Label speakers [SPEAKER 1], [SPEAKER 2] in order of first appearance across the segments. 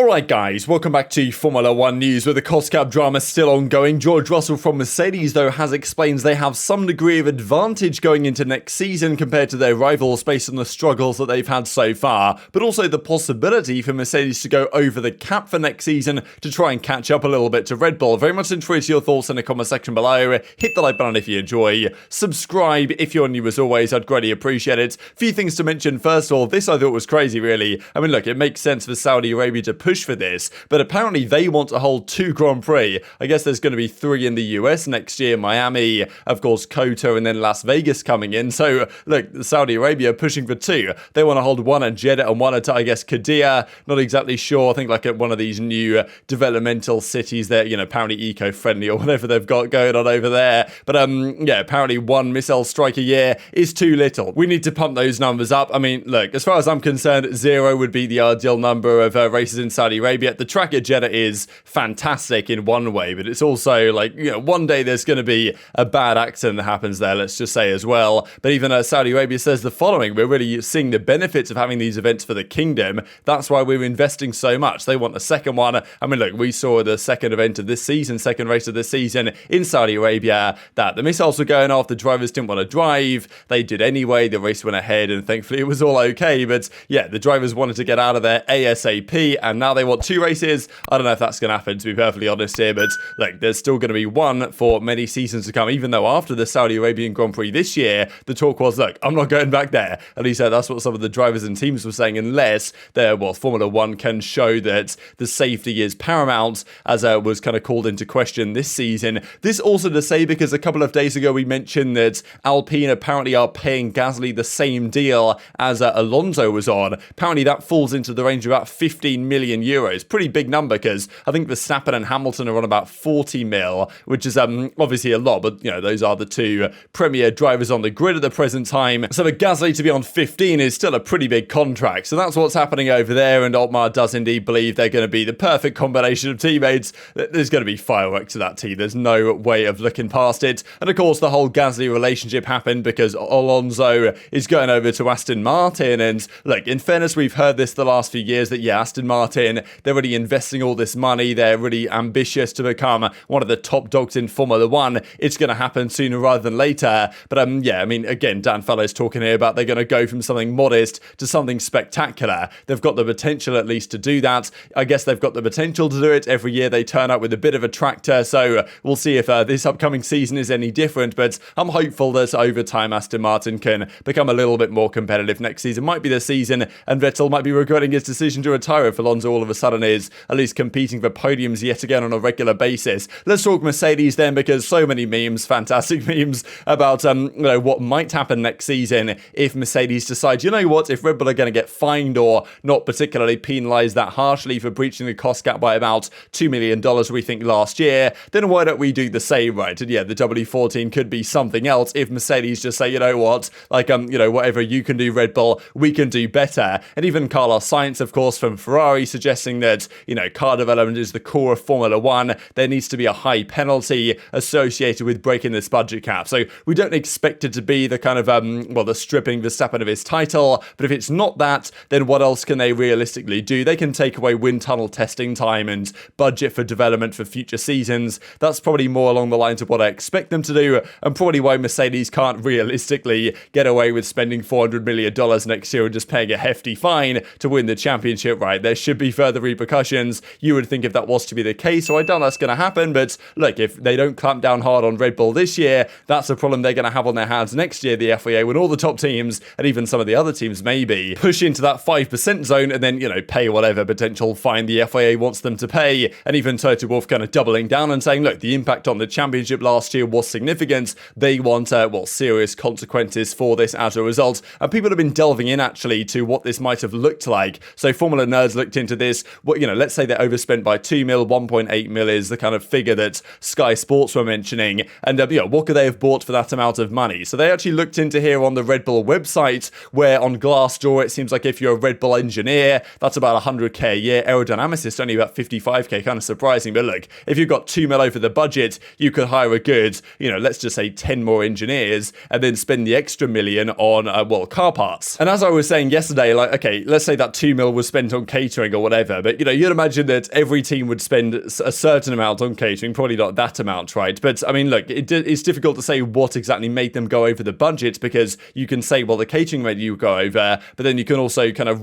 [SPEAKER 1] Alright guys, welcome back to Formula 1 news with the cost cap drama still ongoing. George Russell from Mercedes though has explained they have some degree of advantage going into next season compared to their rivals based on the struggles that they've had so far, but also the possibility for Mercedes to go over the cap for next season to try and catch up a little bit to Red Bull. Very much interested your thoughts in the comment section below. Hit the like button if you enjoy, subscribe if you're new as always, I'd greatly appreciate it. Few things to mention. First of all, this I thought was crazy really. I mean look, it makes sense for Saudi Arabia to push for this, but apparently they want to hold 2 Grand Prix. I guess there's going to be 3 in the US next year, Miami, of course Kota, and then Las Vegas coming in. So look, Saudi Arabia pushing for 2. They want to hold 1 at Jeddah and 1 at, I guess, Qadiyah. Not exactly sure. I think like at one of these new developmental cities that, you know, apparently eco-friendly or whatever they've got going on over there. But yeah, apparently 1 missile strike a year is too little. We need to pump those numbers up. I mean, look, as far as I'm concerned, 0 would be the ideal number of races in Saudi Arabia. The track at Jeddah is fantastic in one way, but it's also like, you know, one day there's going to be a bad accident that happens there, let's just say as well. But even Saudi Arabia says the following: we're really seeing the benefits of having these events for the kingdom. That's why we're investing so much. They want a second one. I mean, look, we saw the second event of this season, second race of this season in Saudi Arabia, that the missiles were going off, the drivers didn't want to drive, they did anyway, the race went ahead, and thankfully it was all okay. But yeah, the drivers wanted to get out of there ASAP, and now they want 2 races. I don't know if that's going to happen, to be perfectly honest here, but like, there's still going to be 1 for many seasons to come, even though after the Saudi Arabian Grand Prix this year, the talk was, look, I'm not going back there. At least that's what some of the drivers and teams were saying, unless Formula 1 can show that the safety is paramount, as was kind of called into question this season. This also to say, because a couple of days ago we mentioned that Alpine apparently are paying Gasly the same deal as Alonso was on. Apparently that falls into the range of about 15 million euros. Pretty big number, because I think Verstappen and Hamilton are on about 40 mil, which is obviously a lot, but you know, those are the 2 premier drivers on the grid at the present time. So for Gasly to be on 15 is still a pretty big contract. So that's what's happening over there, and Otmar does indeed believe they're going to be the perfect combination of teammates. There's going to be fireworks to that team. There's no way of looking past it. And of course, the whole Gasly relationship happened because Alonso is going over to Aston Martin. And look, in fairness, we've heard this the last few years that yeah, Aston Martin, they're really investing all this money. They're really ambitious to become one of the top dogs in Formula 1. It's going to happen sooner rather than later. But yeah, I mean, again, Dan Fellow's talking here about they're going to go from something modest to something spectacular. They've got the potential at least to do that. I guess they've got the potential to do it. Every year they turn up with a bit of a tractor. So we'll see if this upcoming season is any different. But I'm hopeful that over time Aston Martin can become a little bit more competitive. Next season might be the season, and Vettel might be regretting his decision to retire if Alonso all of a sudden is at least competing for podiums yet again on a regular basis. Let's talk Mercedes then, because so many memes, fantastic memes about you know, what might happen next season if Mercedes decide, you know what, if Red Bull are going to get fined or not particularly penalised that harshly for breaching the cost cap by about $2 million we think last year, then why don't we do the same, right? And yeah, the W14 could be something else if Mercedes just say, you know what, like you know, whatever you can do Red Bull, we can do better. And even Carlos Sainz, of course, from Ferrari, suggesting that, you know, car development is the core of Formula 1. There needs to be a high penalty associated with breaking this budget cap. So we don't expect it to be the kind of, the stripping Verstappen of his title. But if it's not that, then what else can they realistically do? They can take away wind tunnel testing time and budget for development for future seasons. That's probably more along the lines of what I expect them to do, and probably why Mercedes can't realistically get away with spending $400 million next year and just paying a hefty fine to win the championship, right? There should be further repercussions. You would think if that was to be the case, so I don't know that's going to happen, but look, if they don't clamp down hard on Red Bull this year, that's a problem they're going to have on their hands next year, the FIA, when all the top teams, and even some of the other teams maybe, push into that 5% zone and then, you know, pay whatever potential fine the FIA wants them to pay. And even Toto Wolff kind of doubling down and saying, look, the impact on the championship last year was significant. They want, serious consequences for this as a result. And people have been delving in actually to what this might have looked like. So Formula Nerds looked into this. What, you know, let's say they overspent by 2 mil, 1.8 mil is the kind of figure that Sky Sports were mentioning. And, what could they have bought for that amount of money? So they actually looked into here on the Red Bull website, where on Glassdoor, it seems like if you're a Red Bull engineer, that's about 100k a year. Aerodynamicist, only about 55k, kind of surprising. But look, if you've got 2 mil over the budget, you could hire a good, let's just say 10 more engineers and then spend the extra million on, car parts. And as I was saying yesterday, like, okay, let's say that 2 mil was spent on catering or whatever. But, you'd imagine that every team would spend a certain amount on catering, probably not that amount, right? But, I mean, look, it's difficult to say what exactly made them go over the budget, because you can say, well, the catering made you go over, but then you can also kind of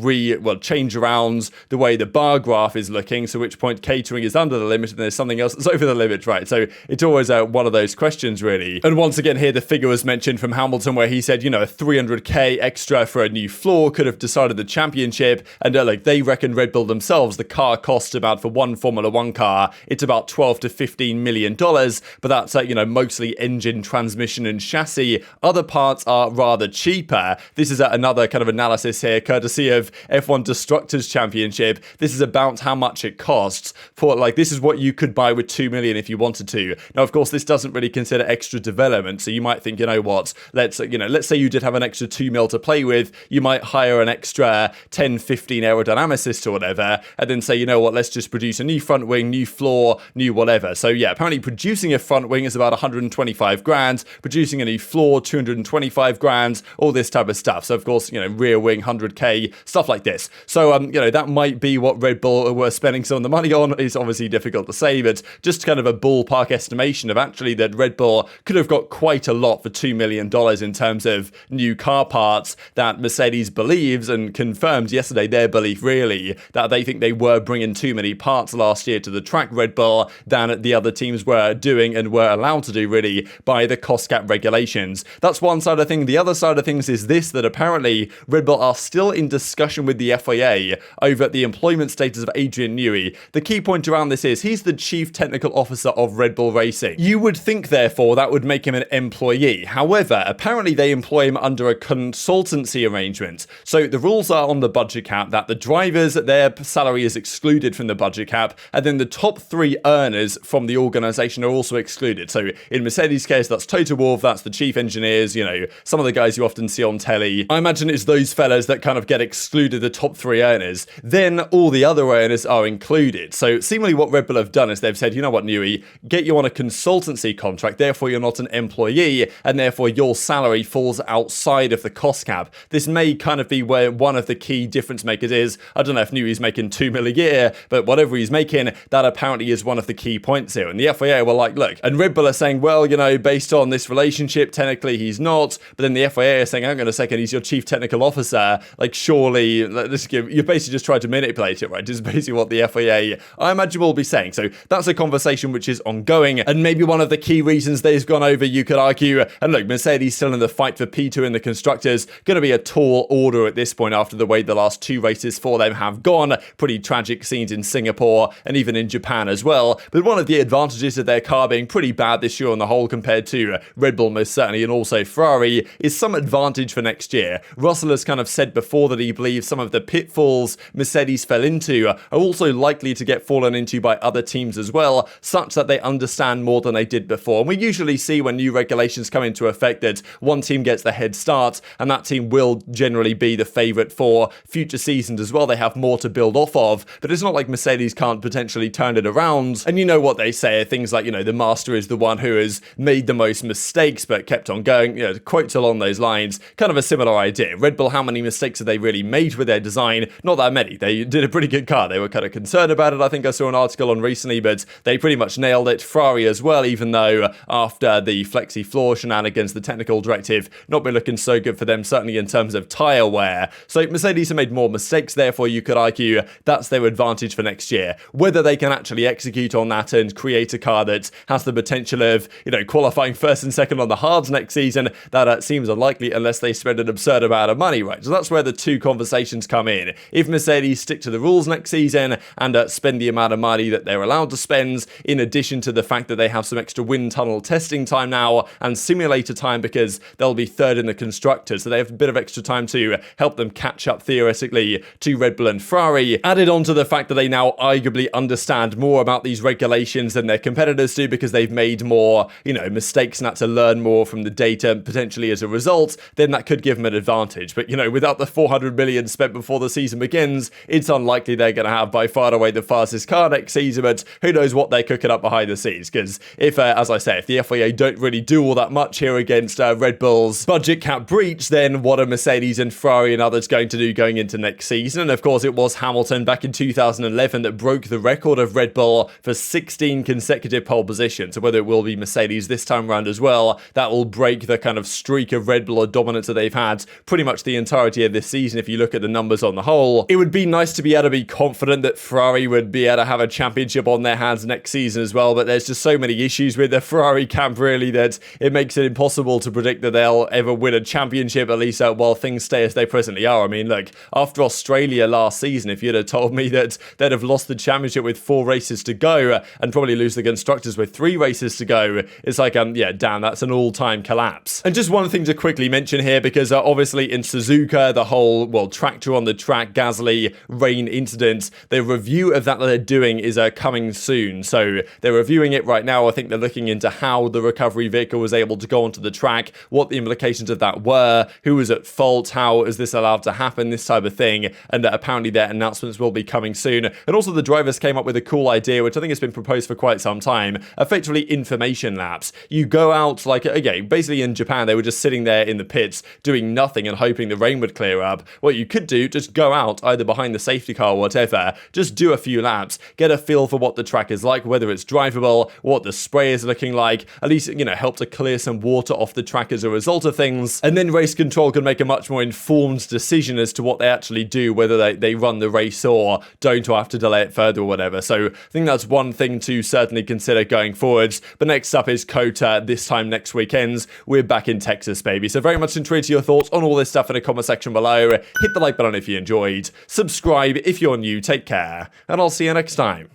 [SPEAKER 1] change around the way the bar graph is looking, so at which point catering is under the limit and there's something else that's over the limit, right? So it's always one of those questions, really. And once again, here the figure was mentioned from Hamilton where he said, a 300k extra for a new floor could have decided the championship. And they reckon Red Bull themselves, the car costs about, for one Formula One car, it's about $12 to $15 million. But that's, mostly engine, transmission and chassis. Other parts are rather cheaper. This is another kind of analysis here, courtesy of F1 Destructors Championship. This is about how much it costs for, this is what you could buy with $2 million if you wanted to. Now, of course, this doesn't really consider extra development. So you might think, let's say you did have an extra $2 million to play with, you might hire an extra 10, 15 aerodynamicists or whatever, and then say, let's just produce a new front wing, new floor, new whatever. So yeah, apparently producing a front wing is about 125 grand, producing a new floor, 225 grand, all this type of stuff. So of course, rear wing, 100k, stuff like this. So, that might be what Red Bull were spending some of the money on. It's obviously difficult to say, but just kind of a ballpark estimation of actually that Red Bull could have got quite a lot for $2 million in terms of new car parts, that Mercedes believes and confirmed yesterday their belief, really, that they think they were bringing too many parts last year to the track, Red Bull, than the other teams were doing and were allowed to do, really, by the cost cap regulations. That's one side of things. The other side of things is this, that apparently Red Bull are still in discussion with the FIA over the employment status of Adrian Newey. The key point around this is he's the chief technical officer of Red Bull Racing. You would think, therefore, that would make him an employee. However, apparently they employ him under a consultancy arrangement. So the rules are on the budget cap that the drivers, their salary is excluded from the budget cap, and then the top 3 earners from the organisation are also excluded. So in Mercedes' case, that's Toto Wolff, that's the chief engineers, some of the guys you often see on telly. I imagine it's those fellas that kind of get excluded, the top 3 earners. Then all the other earners are included. So seemingly what Red Bull have done is they've said, Newey, get you on a consultancy contract, therefore you're not an employee, and therefore your salary falls outside of the cost cap. This may kind of be where one of the key difference makers is. I don't know if Newey's making $2 million a year, but whatever he's making, that apparently is one of the key points here. And the FIA were like, look, and Red Bull are saying, well, based on this relationship, technically he's not, but then the FIA is saying, hang on a second, he's your chief technical officer, surely, you're basically just trying to manipulate it, right? This is basically what the FIA, I imagine, will be saying. So that's a conversation which is ongoing, and maybe one of the key reasons they've gone over, you could argue, and look, Mercedes still in the fight for P2 in the constructors, going to be a tall order at this point after the way the last 2 races for them have gone. Pretty tragic scenes in Singapore and even in Japan as well. But one of the advantages of their car being pretty bad this year on the whole compared to Red Bull most certainly, and also Ferrari, is some advantage for next year. Russell has kind of said before that he believes some of the pitfalls Mercedes fell into are also likely to get fallen into by other teams as well, such that they understand more than they did before. And we usually see when new regulations come into effect that one team gets the head start, and that team will generally be the favourite for future seasons as well. They have more to build off of, but it's not like Mercedes can't potentially turn it around. And you know what they say, things like, the master is the one who has made the most mistakes but kept on going, quotes along those lines, kind of a similar idea. Red Bull, how many mistakes have they really made with their design? Not that many. They did a pretty good car. They were kind of concerned about it. I think I saw an article on recently, but they pretty much nailed it. Ferrari as well, even though after the flexi floor shenanigans, the technical directive not been looking so good for them, certainly in terms of tyre wear. So Mercedes have made more mistakes, therefore you could argue that's their advantage for next year. Whether they can actually execute on that and create a car that has the potential of, qualifying first and second on the hards next season, that seems unlikely unless they spend an absurd amount of money, right? So that's where the two conversations come in. If Mercedes stick to the rules next season and spend the amount of money that they're allowed to spend, in addition to the fact that they have some extra wind tunnel testing time now and simulator time because they'll be third in the constructors, so they have a bit of extra time to help them catch up theoretically to Red Bull and Ferrari. Added on to the fact that they now arguably understand more about these regulations than their competitors do because they've made more, mistakes and had to learn more from the data potentially as a result, then that could give them an advantage. But, without the 400 million spent before the season begins, it's unlikely they're going to have by far and away the fastest car next season, but who knows what they're cooking up behind the scenes, because if, as I say, if the FIA don't really do all that much here against Red Bull's budget cap breach, then what are Mercedes and Ferrari and others going to do going into next season? And of course, it was Hamilton back in 2011 that broke the record of Red Bull for 16 consecutive pole positions. So whether it will be Mercedes this time around as well, that will break the kind of streak of Red Bull or dominance that they've had pretty much the entirety of this season if you look at the numbers on the whole. It would be nice to be able to be confident that Ferrari would be able to have a championship on their hands next season as well, but there's just so many issues with the Ferrari camp really that it makes it impossible to predict that they'll ever win a championship, at least while things stay as they presently are. I mean, look, after Australia last season, if you'd have told me that they'd have lost the championship with 4 races to go and probably lose the constructors with 3 races to go, it's like, yeah, damn, that's an all-time collapse. And just one thing to quickly mention here, because obviously in Suzuka, the whole, well, tractor on the track, Gasly, rain incident, the review of that they're doing is coming soon. So they're reviewing it right now. I think they're looking into how the recovery vehicle was able to go onto the track, what the implications of that were, who was at fault, how is this allowed to happen, this type of thing, and apparently their announcements will be coming soon. And also the drivers came up with a cool idea, which I think has been proposed for quite some time, effectively information laps. You go out, like, okay, basically in Japan, they were just sitting there in the pits doing nothing and hoping the rain would clear up. What you could do, just go out either behind the safety car or whatever, just do a few laps, get a feel for what the track is like, whether it's drivable, what the spray is looking like, at least, you know, help to clear some water off the track as a result of things, and then race control can make a much more informed decision as to what they actually do, whether they run the race or don't, or have to delay it further or whatever. So I think that's one thing to certainly consider going forwards. But next up is COTA, this time next weekend. We're back in Texas, baby. So very much intrigued to your thoughts on all this stuff in the comment section below. Hit the like button if you enjoyed. Subscribe if you're new. Take care, and I'll see you next time.